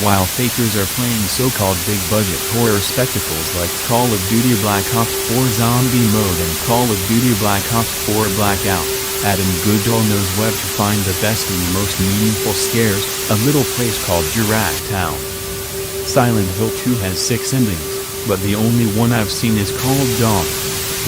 While fakers are playing so-called big-budget horror spectacles like Call of Duty Black Ops 4 Zombie Mode and Call of Duty Black Ops 4 Blackout, Adam Goodall knows where to find the best and most meaningful scares, a little place called Giraffe Town. Silent Hill 2 has 6 endings, but the only one I've seen is called Dawn.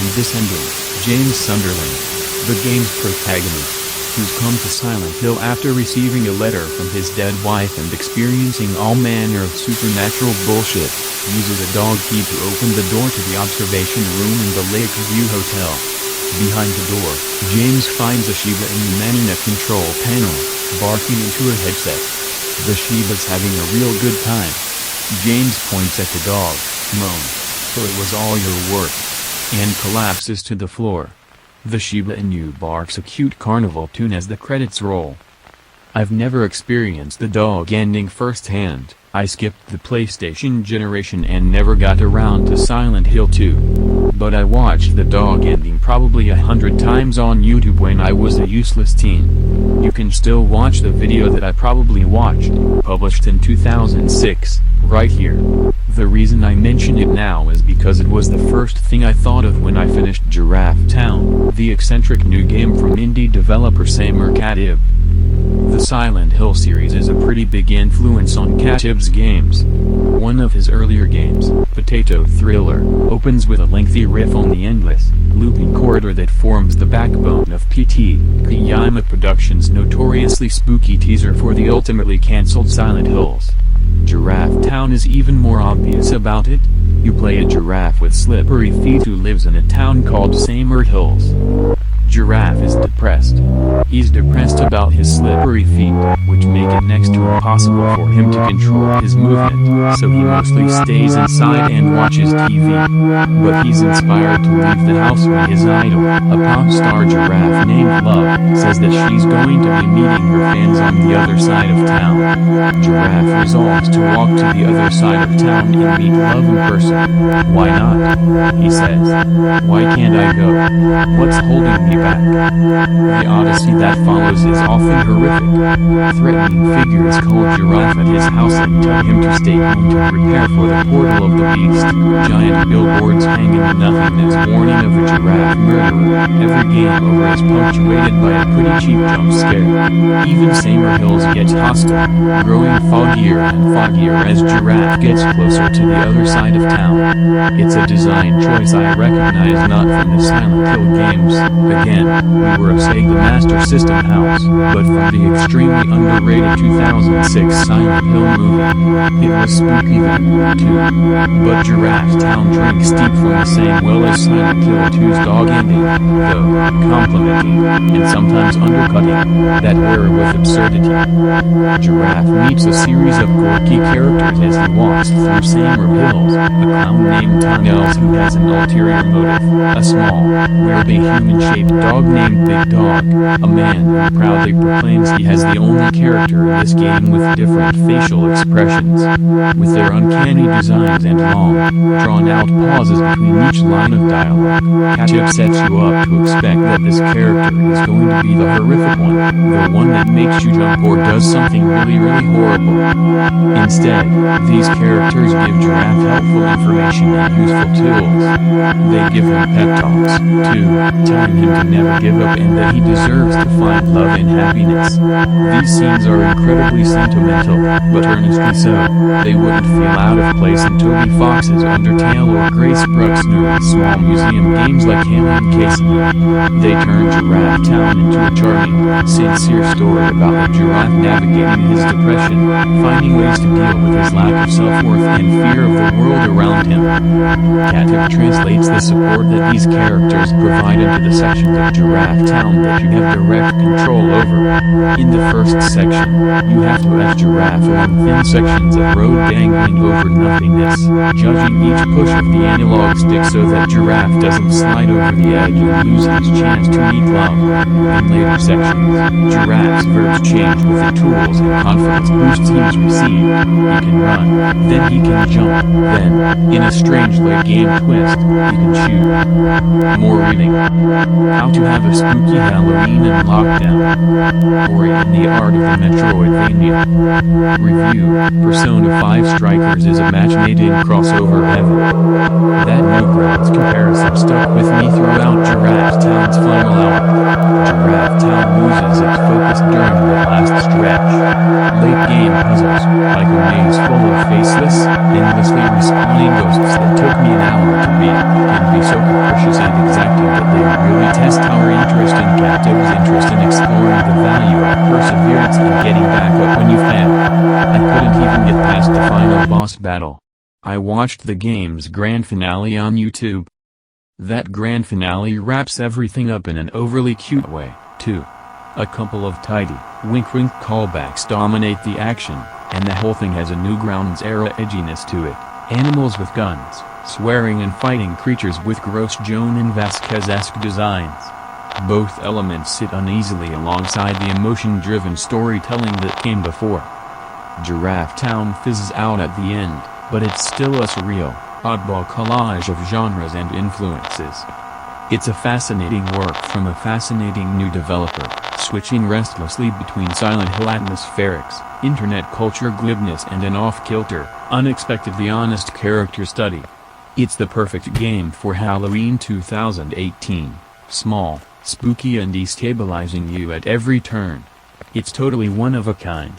In this ending, James Sunderland, the game's protagonist, who's come to Silent Hill after receiving a letter from his dead wife and experiencing all manner of supernatural bullshit, uses a dog key to open the door to the observation room in the Lakeview Hotel. Behind the door, James finds a Shiba Inu man in a control panel, barking into a headset. The Shiba's having a real good time. James points at the dog, moans, "So it was all your work," and collapses to the floor. The Shiba Inu barks a cute carnival tune as the credits roll. I've never experienced the dog ending firsthand. I skipped the PlayStation generation and never got around to Silent Hill 2. But I watched the dog ending probably 100 times on YouTube when I was a useless teen. You can still watch the video that I probably watched, published in 2006, right here. The reason I mention it now is because it was the first thing I thought of when I finished Giraffe Town, the eccentric new game from indie developer Samer Khatib. The Silent Hill series is a pretty big influence on Khatib's games. One of his earlier games, Potato Thriller, opens with a lengthy riff on the endless, looping corridor that forms the backbone of Giraffe Productions' notoriously spooky teaser for the ultimately cancelled Silent Hills. Giraffe Town is even more obvious about it. You play a giraffe with slippery feet who lives in a town called Samer Hills. Giraffe is depressed. He's depressed about his slippery feet, which make it next to impossible for him to control his movement, so he mostly stays inside and watches TV. But he's inspired to leave the house when his idol, a pop star giraffe named Love, says that she's going to be meeting her fans on the other side of town. Giraffe resolves to walk to the other side of town and meet Love in person. Why not? He says. Why can't I go? What's holding me back? The odyssey that follows is often horrific. Threatening figures call Giraffe at his house and tell him to stay home to prepare for the portal of the beast. Giant billboards hang in the nothingness warning of a giraffe murderer. Every game over is punctuated by a pretty cheap jump scare. Even Samer Hills gets hostile, growing foggier and foggier as Giraffe gets closer to the other side of town. It's a design choice I recognize not from the Silent Hill games. Again, we were a Sega Master System house, but from the extremely underrated 2006 Silent Hill movie. It was spooky then, too. But Giraffe Town drinks deep from the same well as Silent Hill 2's dog ending, though, complementing, and sometimes undercutting, that horror with absurdity. Giraffe meets a series of quirky characters as he walks through Samer Hills, a clown named Tunnels who has an ulterior motive, a small, weirdly human-shaped dog named Big Dog, a man who proudly proclaims he has the only character in this game with different facial expressions. With their uncanny designs and long, drawn-out pauses between each line of dialogue, Khatib sets you up to expect that this character is going to be the horrific one, the one that makes you jump or does something really horrible. Instead, these characters give Giraffe helpful information and useful tools. They give him pep talks, too, telling him to never give up and that he deserves to find love and happiness. These scenes are incredibly sentimental, but earnestly so. They wouldn't feel out of place in Toby Fox's Undertale or Grace Brooks' Newly's small museum games like Alien Casey. They turn Giraffe Town into a charming, sincere story about a giraffe navigating his depression, finding ways to deal with his lack of self-worth and fear of the world around him. Khatib translates the support that these characters provide into the sections of Giraffe Town that you have direct control over. In the first section, you have to have Giraffe along thin sections of road dangling over nothingness, judging each push of the analog stick so that Giraffe doesn't slide over the edge and lose his chance to meet love. In later sections, Giraffe's verbs change with the tools and confidence boosts he's received. He can run, then he can jump, then, in a strange late-game twist, he can shoot. More reading. How to have a spooky Halloween in lockdown. Or in the art of the Metroidvania. Review. Persona 5 Strikers is a match made in crossover heaven. That Newgrounds comparison stuck with me throughout Giraffe Town's final hour. Giraffe Town loses its focus during the last stretch. Late-game puzzles, like a maze full of faceless, endlessly respawning ghosts that took me an hour to beat, can be so capricious and exacting that they really test our interest in Khatib's interest in exploring the value of perseverance and getting back up when you fail. I couldn't even get past the final boss battle. I watched the game's grand finale on YouTube. That grand finale wraps everything up in an overly cute way, too. A couple of tidy, wink-wink callbacks dominate the action, and the whole thing has a Newgrounds-era edginess to it. Animals with guns, swearing and fighting creatures with gross Joan and Vasquez-esque designs. Both elements sit uneasily alongside the emotion-driven storytelling that came before. Giraffe Town fizzes out at the end, but it's still a surreal, oddball collage of genres and influences. It's a fascinating work from a fascinating new developer, switching restlessly between Silent Hill atmospherics, internet culture glibness and an off-kilter, unexpectedly honest character study. It's the perfect game for Halloween 2018, small, spooky and destabilizing you at every turn. It's totally one of a kind.